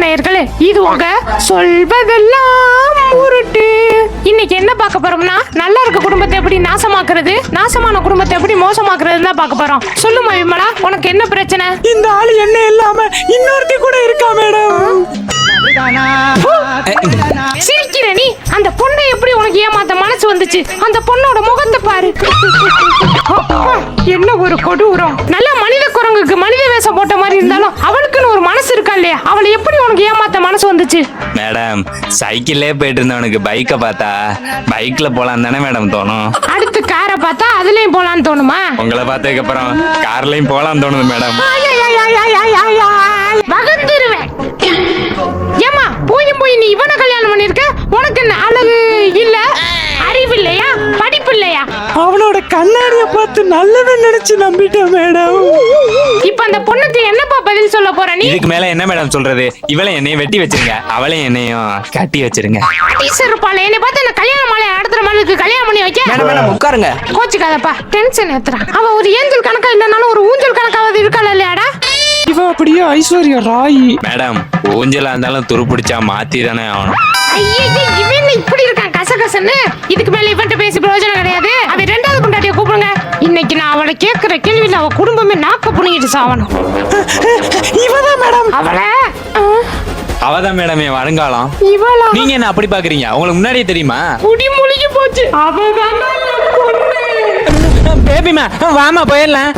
நேயர்களே, இது உங்க சொல்வதெல்லாம் உருட்டு. இன்னைக்கு என்ன பார்க்க போறோம்னா, நல்லா இருக்க குடும்பத்தை எப்படி நாசமாக்குறது, நாசமான குடும்பத்தை எப்படி மோசமாக்குறதுன்னு தான் பார்க்க போறோம். சொல்லுமா விமலா, உனக்கு என்ன பிரச்சனை? இந்த ஆளு என்ன இல்லாம இன்னொருத்தி கூட இருக்கா மேடம். சிரிக்கிற நீ, அந்த பொண்ணை எப்படி உனக்கு ஏமாத்த மனசு வந்துச்சு? அந்த பொண்ணோட முகத்தை பாரு. என்ன ஒரு கொடூரம். நல்ல மனித குரங்குக்கு மனித வேஷம் போட்ட மாதிரி இருந்தாலும் அவளுக்குன்னு ஒரு மனசு இருக்கா இல்லையா? அவளை எப்படி உனக்கு ஏமாத்த மனசு வந்துச்சு? மேடம், சைக்கிள்லே போயிட்டு இருந்தவனுக்கு பைக்கை பார்த்தா பைக்ல போலாம் தானே மேடம் தோணும். அடுத்து காரை பார்த்தா அதுலயும் போலான்னு தோணுமா? உங்களை பார்த்ததுக்கு அப்புறம் கார்லயும் போலாம் தோணுது மேடம். மகந்துருவேன். ஏமா போய் நீ இவனை கல்யாணம் பண்ணிருக்க? உனக்கு என்ன அழகு இல்ல, அறிவு இல்லையா, படிப்பு இல்லையா? அவனோட கண்ணாடிய பார்த்து நல்லவே நினைச்சு நம்பிட்டேன் மேடம். இப்ப அந்த பொண்ணுக்கு என்னப்பா பதில் சொல்ல போற நீ? இதுக்கு மேல என்ன மேடம் சொல்றது? இவளை என்னையும் வெட்டி வச்சிருங்க, அவளையும் என்னையும் கட்டி வச்சிருங்க. டீச்சர்ப்பால என்னை பார்த்து என்ன கல்யாண மாலை அடுத்த மனுக்கு கல்யாணம் பண்ணி வைக்க? மேடம் உட்காருங்க. கோச்சுக்காதப்பா, டென்ஷன் ஏத்துறான். அவ ஒரு ஏஞ்சல் கணக்கா இல்லனாலும் ஒரு ஊஞ்சல் கணக்காவது இருக்கால இல்லையாடா? இவ அப்படியே ஐஸ்வர்யா ராய். மேடம், ஊஞ்சலா இருந்தாலும் துரு பிடிச்சா மாத்தி தானே ஆகணும். ஐயே, இவன் இப்படி இருக்கான் கசகசன்னு. இதுக்கு மேல இவன்ட்ட பேசி பிரயோஜனம் கிடையாது. அவ ரெண்டாவது பொண்டாட்டிய கூப்பிடுங்க. இன்னைக்கு நான் அவளை கேட்கிற கேள்வியில அவ குடும்பமே நாக்க புனிங்கிட்டு சாவணும். இவதான் மேடம். அவளை அவதான் மேடம் என் வருங்காலம். இவளா? நீங்க என்ன அப்படி பாக்குறீங்க? உங்களுக்கு முன்னாடியே தெரியுமா? குடி முழுகி போச்சு. அவதான் பேபிமா வாமா போயிடலாம்.